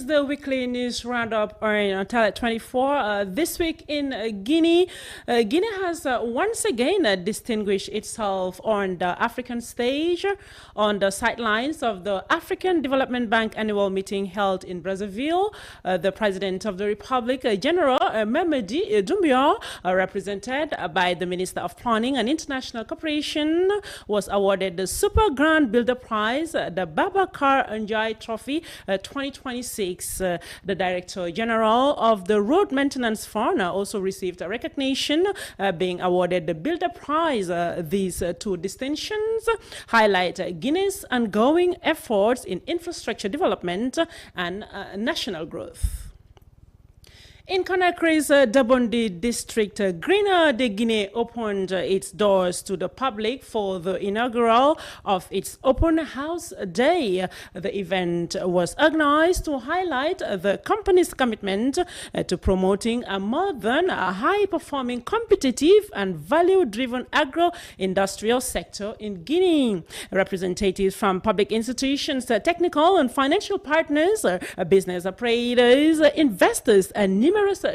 is the weekly news roundup on Talent 24. This week in Guinea, Guinea has once again distinguished itself on the African stage on the sidelines of the African Development Bank annual meeting held in Brazzaville. The President of the Republic, General Mamadi Doumbia, represented by the Minister of Planning and International Cooperation, was awarded the Super Grand Builder Prize, the Babacar Njai Trophy 2026. The Director General of the Road Maintenance Fund also received a recognition, being awarded the Builder Prize. These two distinctions highlight Guinea's ongoing efforts in infrastructure development and national growth. In Conakry's Dabondi district, Greener de Guinea opened its doors to the public for the inaugural of its Open House Day. The event was organized to highlight the company's commitment to promoting a modern, high-performing, competitive and value-driven agro-industrial sector in Guinea. Representatives from public institutions, technical and financial partners, business operators, investors, and numerous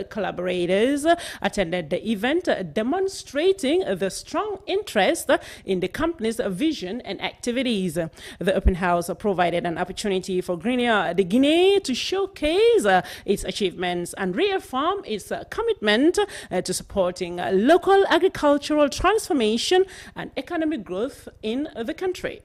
collaborators attended the event, demonstrating the strong interest in the company's vision and activities. The open house provided an opportunity for Greener de Guinea to showcase its achievements and reaffirm its commitment to supporting local agricultural transformation and economic growth in the country.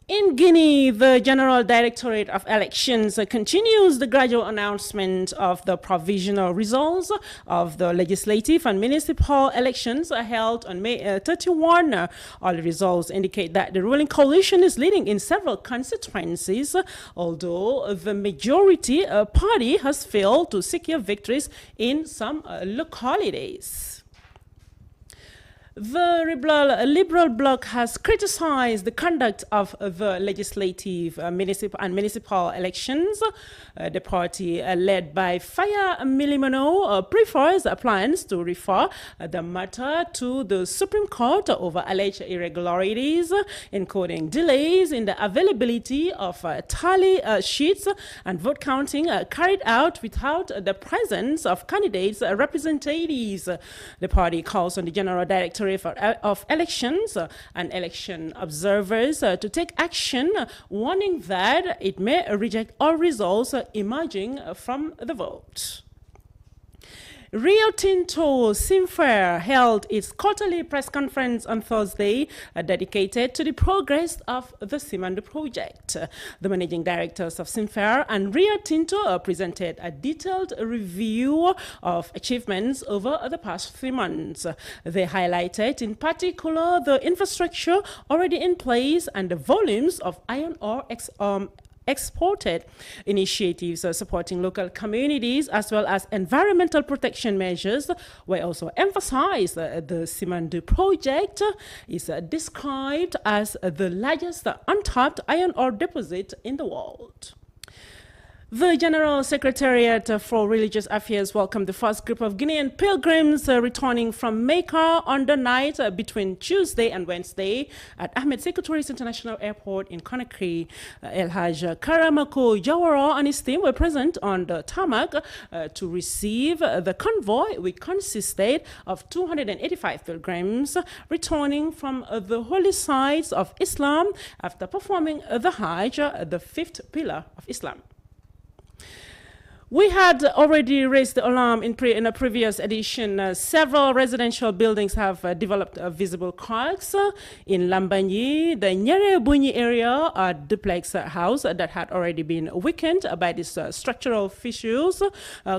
In Guinea, the General Directorate of Elections continues the gradual announcement of the provisional results of the legislative and municipal elections held on May 31. All the results indicate that the ruling coalition is leading in several constituencies, although the majority party has failed to secure victories in some localities. The Liberal bloc has criticized the conduct of the legislative, municipal elections. The party, led by Faya Milimono, prefers plans to refer the matter to the Supreme Court over alleged irregularities, including delays in the availability of tally sheets and vote counting carried out without the presence of candidates' representatives. The party calls on the General Directorate of Elections and election observers to take action, warning that it may reject all results emerging from the vote. Rio Tinto Simfer held its quarterly press conference on Thursday, dedicated to the progress of the Simandou project. The managing directors of Simfer and Rio Tinto presented a detailed review of achievements over the past 3 months. They highlighted in particular the infrastructure already in place and the volumes of iron ore exported, initiatives supporting local communities as well as environmental protection measures were also emphasized. The Simandou project is described as the largest untapped iron ore deposit in the world. The General Secretariat for Religious Affairs welcomed the first group of Guinean pilgrims returning from Mecca on the night between Tuesday and Wednesday at Ahmed Sekou Touré International Airport in Conakry. El Hajj Karamako Jawara and his team were present on the tarmac to receive the convoy, which consisted of 285 pilgrims returning from the holy sites of Islam after performing the Hajj, the fifth pillar of Islam. We had already raised the alarm in a previous edition. Several residential buildings have developed visible cracks. In Lambanyi, the Nyere Bunyi area, a duplex house that had already been weakened by these structural fissures,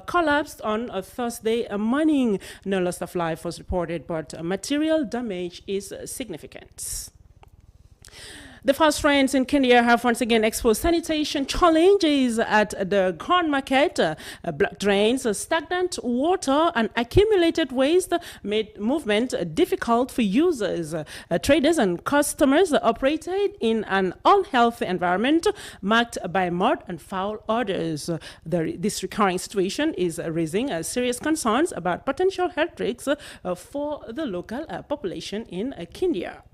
collapsed on a Thursday morning. No loss of life was reported, but material damage is significant. The fast rains in Kenya have once again exposed sanitation challenges at the Grand Market. Blocked drains, stagnant water, and accumulated waste made movement difficult for users. Traders and customers operated in an unhealthy environment marked by mud and foul odors. This recurring situation is raising serious concerns about potential health risks for the local population in Kenya.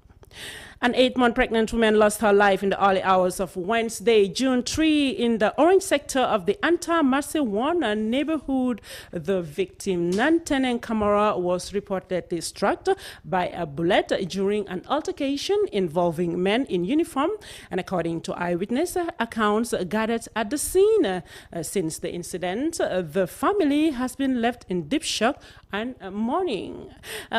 An 8-month pregnant woman lost her life in the early hours of Wednesday, June 3, in the orange sector of the Anta-Masewan neighborhood. The victim, Nantenen Kamara, was reportedly struck by a bullet during an altercation involving men in uniform, and according to eyewitness accounts gathered at the scene. Since the incident, the family has been left in deep shock and mourning.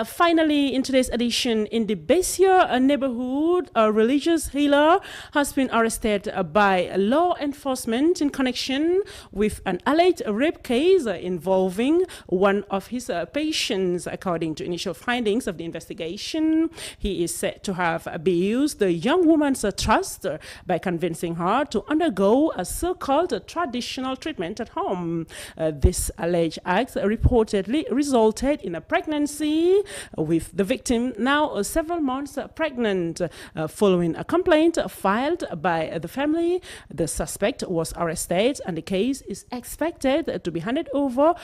Finally, in today's edition, in the Besia neighborhood, a religious healer has been arrested by law enforcement in connection with an alleged rape case involving one of his patients. According to initial findings of the investigation, he is said to have abused the young woman's trust by convincing her to undergo a so-called traditional treatment at home. This alleged act reportedly resulted in a pregnancy, with the victim now several months pregnant. Following a complaint filed by the family, the suspect was arrested and the case is expected to be handed over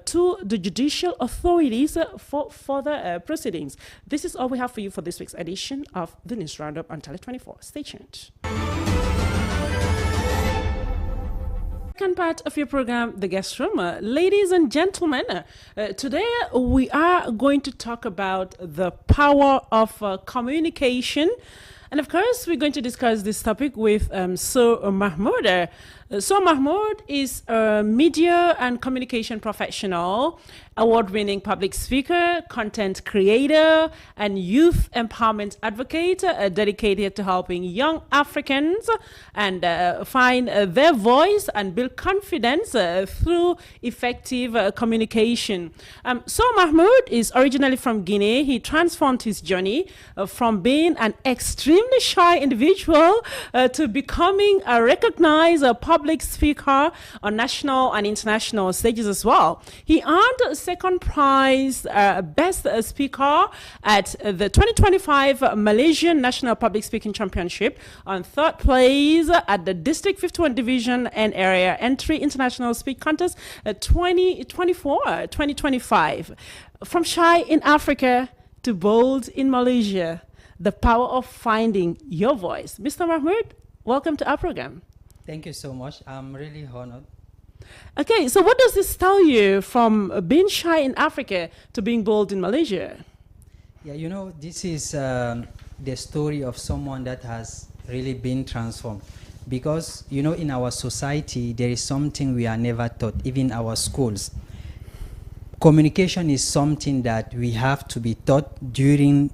to the judicial authorities for further proceedings. This is all we have for you for this week's edition of the News Roundup on Tele 24. Stay tuned. Second part of your program, The Guest Room. Ladies and gentlemen, today we are going to talk about the power of communication. And of course, we're going to discuss this topic with So Mahmoud. So Mahmoud is a media and communication professional, award-winning public speaker, content creator, and youth empowerment advocate, dedicated to helping young Africans and find their voice and build confidence through effective communication. So Mahmoud is originally from Guinea. He transformed his journey from being an extremely shy individual to becoming a recognized public speaker on national and international stages as well. He earned second prize best speaker at the 2025 Malaysian National Public Speaking Championship, on third place at the District 51 Division and Area Entry International Speak Contest 2024-2025. From shy in Africa to bold in Malaysia, the power of finding your voice. Mr. Mahmoud, welcome to our program. Thank you so much. I'm really honored. Okay, so what does this tell you from being shy in Africa to being bold in Malaysia? Yeah, you know, this is the story of someone that has really been transformed. Because, you know, in our society, there is something we are never taught, even our schools. Communication is something that we have to be taught during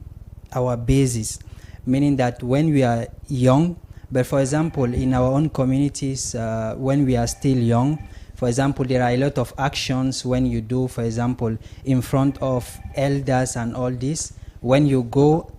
our basis, meaning that when we are young, but for example, in our own communities, when we are still young, for example, there are a lot of actions when you do, for example, in front of elders and all this. When you go,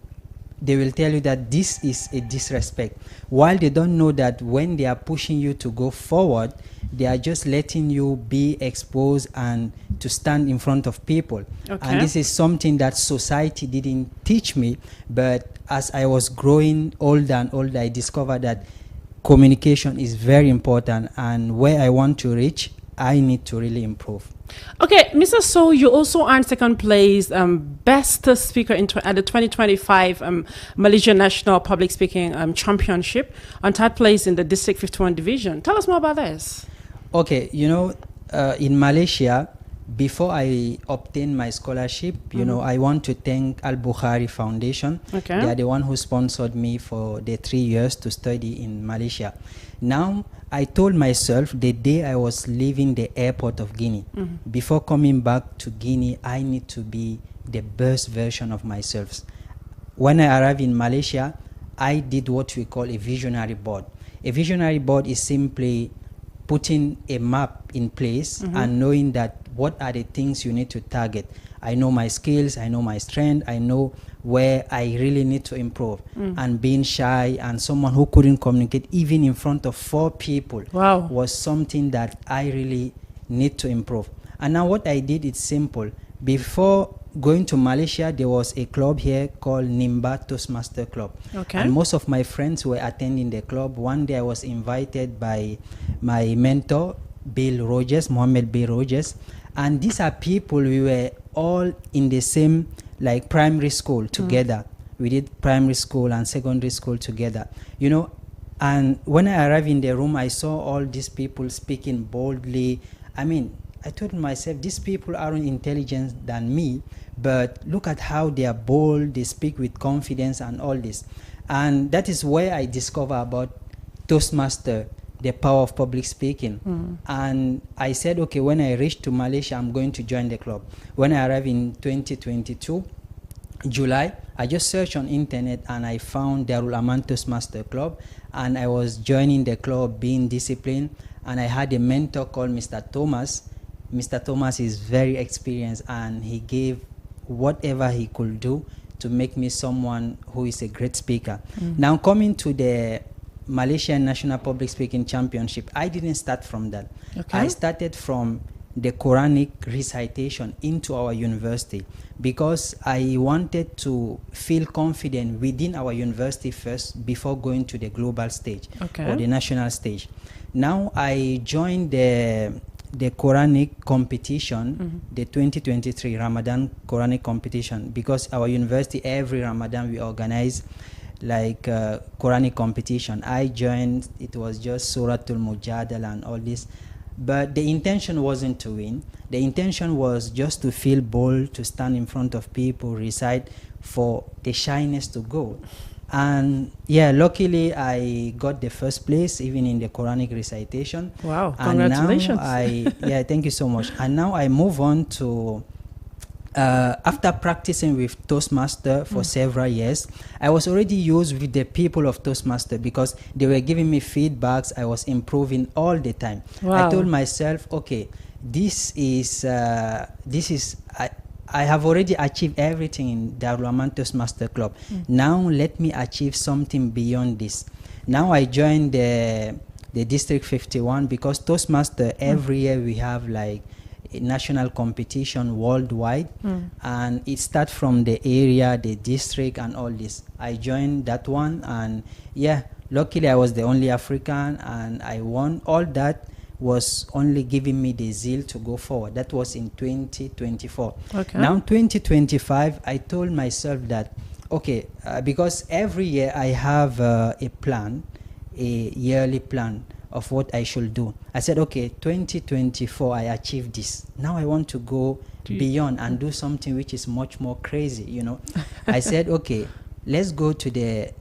they will tell you that this is a disrespect. While they don't know that when they are pushing you to go forward, they are just letting you be exposed and to stand in front of people. Okay. And this is something that society didn't teach me, but as I was growing older and older, I discovered that communication is very important, and where I want to reach, I need to really improve. Okay, Mr. So, you also earned second place, best speaker at the 2025 Malaysian National Public Speaking Championship, on third place in the District 51 Division. Tell us more about this. Okay, you know, in Malaysia, before I obtained my scholarship, you know, I want to thank Al-Bukhari Foundation. Okay. They are the one who sponsored me for the 3 years to study in Malaysia. Now, I told myself the day I was leaving the airport of Guinea, before coming back to Guinea, I need to be the best version of myself. When I arrived in Malaysia, I did what we call a visionary board. A visionary board is simply putting a map in place and knowing that what are the things you need to target. I know my skills, I know my strength, I know where I really need to improve. And being shy and someone who couldn't communicate even in front of 4 people was something that I really need to improve. And now what I did is simple. Before going to Malaysia, there was a club here called Nimba Toastmaster Club. Okay. And most of my friends were attending the club. One day I was invited by my mentor, Mohammed Bill Rogers. And these are people, we were all in the same like primary school together. We did primary school and secondary school together, you know. And when I arrived in the room, I saw all these people speaking boldly. I mean, I told myself, these people aren't intelligent than me, but look at how they are bold, they speak with confidence and all this. And that is where I discovered about Toastmaster, the power of public speaking. And I said, okay, when I reach to Malaysia, I'm going to join the club. When I arrived in 2022, July, I just searched on internet and I found Darul Aman Toastmaster Club, and I was joining the club, being disciplined, and I had a mentor called Mr. Thomas. Mr. Thomas is very experienced, and he gave whatever he could do to make me someone who is a great speaker. Now, coming to the Malaysian National Public Speaking Championship, I didn't start from that. Okay. I started from the Quranic recitation into our university because I wanted to feel confident within our university first before going to the global stage or the national stage. Now I joined the Quranic competition, the 2023 Ramadan Quranic competition, because our university every Ramadan we organize like Quranic competition. I joined, it was just Suratul Mujadala and all this. But the intention wasn't to win. The intention was just to feel bold, to stand in front of people, recite, for the shyness to go. And yeah, luckily I got the first place even in the Quranic recitation. Wow, congratulations. And now yeah, thank you so much. And now I move on to after practicing with Toastmaster for several years, I was already used with the people of Toastmaster because they were giving me feedbacks. I was improving all the time. Wow. I told myself, okay, this is I have already achieved everything in Darul Aman Toastmaster Club. Now let me achieve something beyond this. Now I joined the District 51 because Toastmaster every year we have like a national competition worldwide, and it starts from the area, the district, and all this. I joined that one, and yeah, luckily I was the only African, and I won. All that was only giving me the zeal to go forward. That was in 2024. Okay. Now 2025, I told myself that, okay, because every year I have a plan, a yearly plan of what I should do. I said, okay, 2024, I achieved this. Now I want to go beyond and do something which is much more crazy, you know. I said, okay, let's go to the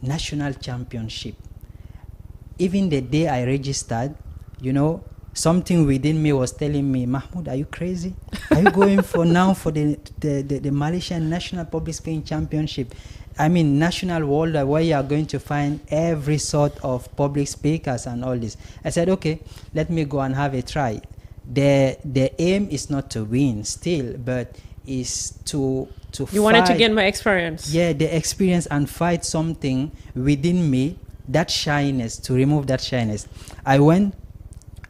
national championship. Even the day I registered, you know, something within me was telling me, Mahmoud, are you crazy? Are you going for now for the Malaysian National Public Speaking Championship? I mean, national world, where you are going to find every sort of public speakers and all this. I said, okay, let me go and have a try. The aim is not to win still, but is to You wanted to gain more experience. Yeah, the experience and fight something within me, that shyness, to remove that shyness. I went,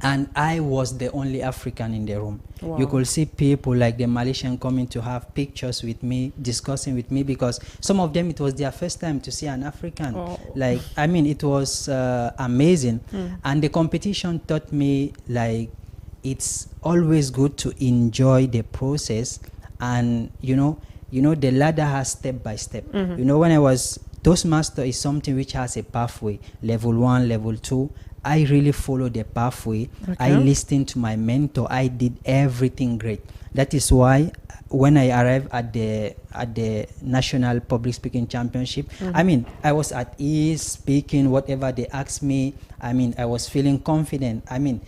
and I was the only African in the room. Wow. You could see people like the Malaysian coming to have pictures with me, discussing with me, because some of them, it was their first time to see an African. Oh. Like, I mean, it was amazing. And the competition taught me, like, it's always good to enjoy the process. And, you know, the ladder has step by step. You know, when I was Toastmaster is something which has a pathway, level 1, level 2. I really followed the pathway. Okay. I listened to my mentor. I did everything great. That is why when I arrived at the National Public Speaking Championship, I mean, I was at ease speaking whatever they asked me. I mean, I was feeling confident. I mean,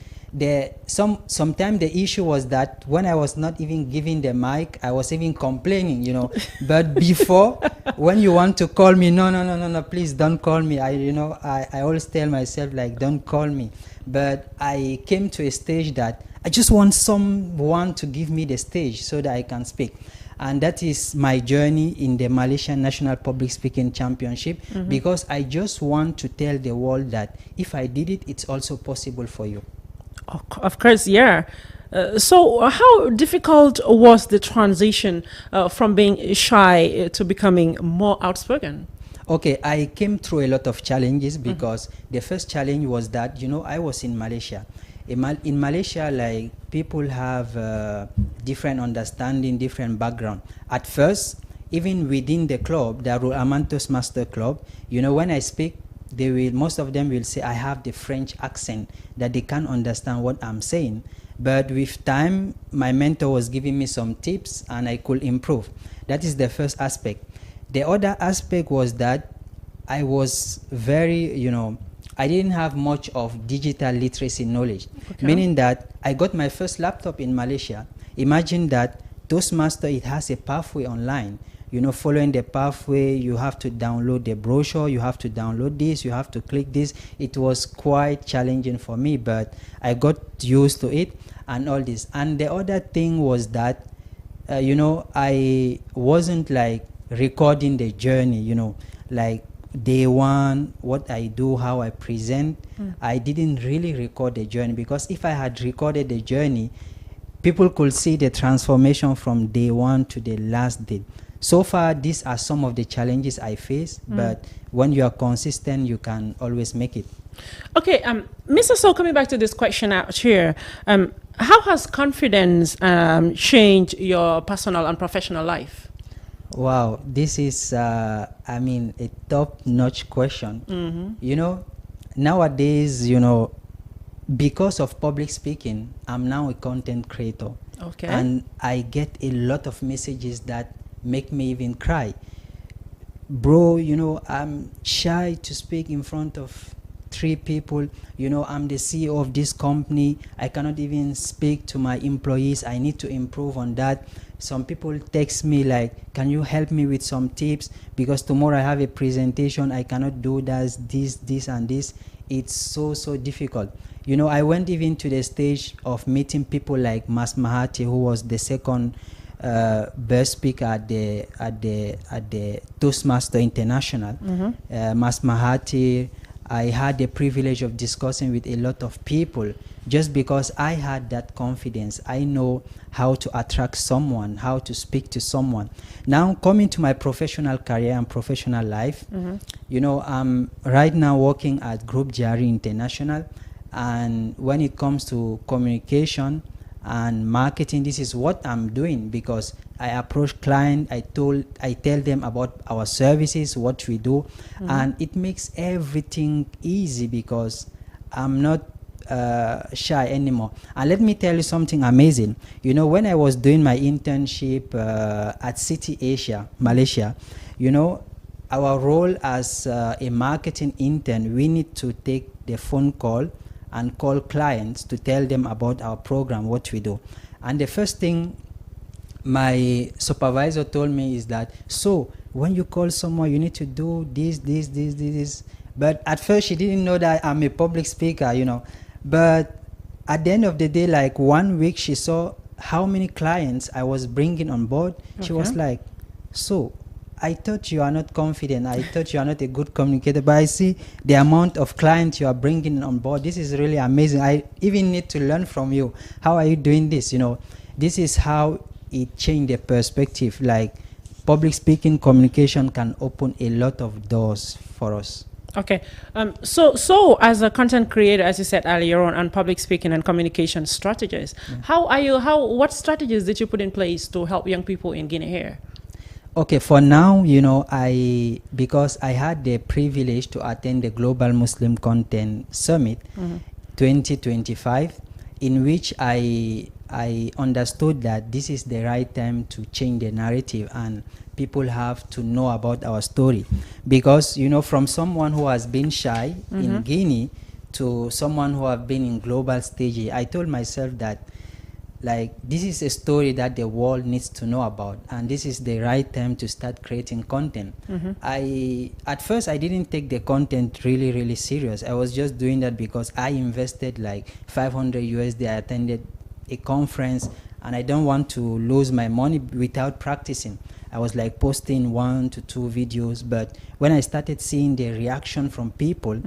sometimes the issue was that when I was not even giving the mic, I was even complaining, you know. But before, when you want to call me, no, please don't call me. I always tell myself, like, don't call me. But I came to a stage that I just want someone to give me the stage so that I can speak. And that is my journey in the Malaysian National Public Speaking Championship, because I just want to tell the world that if I did it, it's also possible for you. Of course, yeah. So how difficult was the transition from being shy to becoming more outspoken? Okay, I came through a lot of challenges because the first challenge was that, you know, I was in Malaysia. In Malaysia, like, people have different understanding, different background. At first, even within the club, the Amantos Master Club, when I speak, most of them will say I have the French accent, that they can't understand what I'm saying. But with time, my mentor was giving me some tips and I could improve. That is the first aspect. The other aspect was that I was very, I didn't have much of digital literacy knowledge, meaning that I got my first laptop in Malaysia. Imagine that Toastmaster, it has a pathway online. Following the pathway, you have to download the brochure, you have to download this, you have to click this. It was quite challenging for me, but I got used to it and all this. And the other thing was that, I wasn't like recording the journey, like day one, what I do, how I present. I didn't really record the journey, because if I had recorded the journey, people could see the transformation from day one to the last day. So far, these are some of the challenges I face, but when you are consistent, you can always make it. Okay, Mr. So, coming back to this question out here, how has confidence changed your personal and professional life? Wow, this is, a top-notch question. Nowadays, because of public speaking, I'm now a content creator. Okay. And I get a lot of messages that make me even cry. Bro, I'm shy to speak in front of 3 people. I'm the CEO of this company. I cannot even speak to my employees. I need to improve on that. Some people text me like, can you help me with some tips? Because tomorrow I have a presentation. I cannot do this, and this. It's so difficult. I went even to the stage of meeting people like Mas Mahathir, who was the second best speaker at the Toastmaster International. Mas Mahathir, I had the privilege of discussing with a lot of people, just because I had that confidence. I know how to attract someone, how to speak to someone. Now, coming to my professional career and professional life, I'm right now working at Group Jari International, and when it comes to communication and marketing, this is what I'm doing, because I approach clients, I tell them about our services, what we do, and it makes everything easy, because I'm not shy anymore. And let me tell you something amazing. When I was doing my internship at City Asia, Malaysia, our role as a marketing intern, we need to take the phone call and call clients to tell them about our program, what we do. And the first thing my supervisor told me is that, so when you call someone, you need to do this. But at first she didn't know that I'm a public speaker, But at the end of the day, like 1 week, she saw how many clients I was bringing on board. She was like, so I thought you are not confident. I thought you are not a good communicator, but I see the amount of clients you are bringing on board. This is really amazing. I even need to learn from you. How are you doing this? This is how it changed the perspective. Like, public speaking, communication can open a lot of doors for us. Okay. So as a content creator, as you said earlier on public speaking and communication strategies, what strategies did you put in place to help young people in Guinea here? Okay, for now, because I had the privilege to attend the Global Muslim Content Summit 2025, in which I understood that this is the right time to change the narrative, and people have to know about our story. Because, from someone who has been shy in Guinea to someone who have been in global stage, I told myself that, like, this is a story that the world needs to know about, and this is the right time to start creating content. At first, I didn't take the content really serious. I was just doing that because I invested like 500 USD. I attended a conference, and I don't want to lose my money without practicing. I was like posting 1 to 2 videos, but when I started seeing the reaction from people,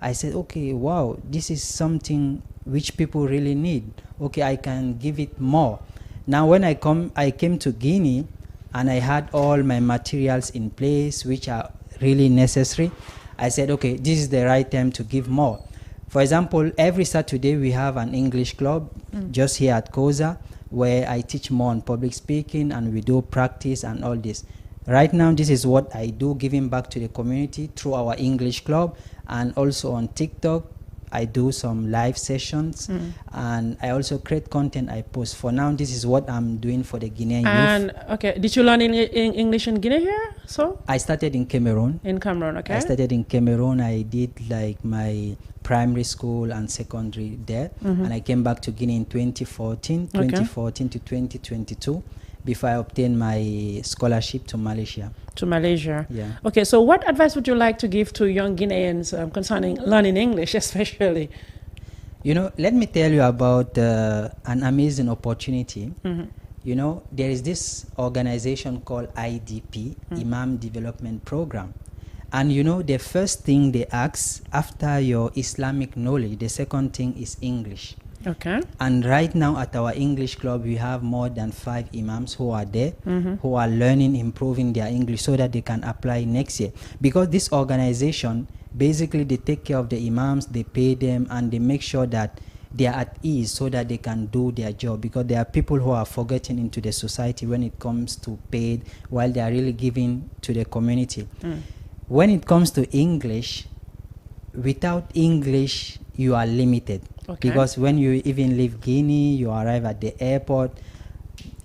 I said, okay, wow, this is something which people really need. Okay, I can give it more. Now, when I came to Guinea, and I had all my materials in place, which are really necessary, I said, okay, this is the right time to give more. For example, every Saturday we have an English club just here at COSA, where I teach more on public speaking, and we do practice and all this. Right now, this is what I do, giving back to the community through our English club, and also on TikTok. I do some live sessions, and I also create content I post. For now, this is what I'm doing for the Guinean youth. And okay, did you learn in English in Guinea here? So I started in Cameroon. In Cameroon, okay. I started in Cameroon. I did like my primary school and secondary there, and I came back to Guinea in 2014 to 2022. Before I obtained my scholarship to Malaysia. To Malaysia. Yeah. Okay, so what advice would you like to give to young Guineans concerning learning English, especially? You know, let me tell you about an amazing opportunity. You know, there is this organization called IDP, Imam Development Program. And you know, the first thing they ask after your Islamic knowledge, the second thing is English. Okay. And right now at our English club, we have more than 5 imams who are there, who are learning, improving their English so that they can apply next year. Because this organization, basically they take care of the imams, they pay them, and they make sure that they are at ease so that they can do their job. Because there are people who are forgotten into the society when it comes to paid, while they are really giving to the community. When it comes to English, without English, you are limited. Okay. Because when you even leave Guinea, you arrive at the airport,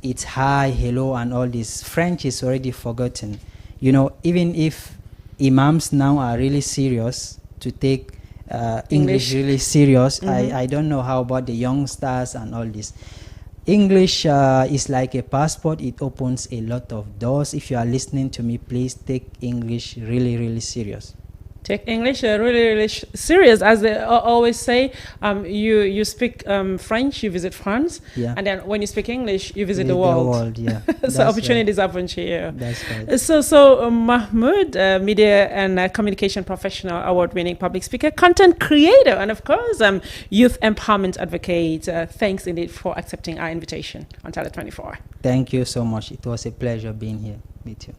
it's hi, hello, and all this. French is already forgotten. You know, even if imams now are really serious to take English really serious, I don't know how about the youngsters and all this. English is like a passport. It opens a lot of doors. If you are listening to me, please take English really, really serious. Take English really serious, as they always say. You speak French, you visit France, and then when you speak English, you visit the world. Yeah. So opportunities open to you. That's right. So Mahmoud, media and communication professional, award-winning public speaker, content creator, and of course, youth empowerment advocate. Thanks indeed for accepting our invitation on Tele 24. Thank you so much. It was a pleasure being here with you.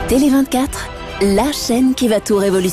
Télé 24, la chaîne qui va tout révolutionner.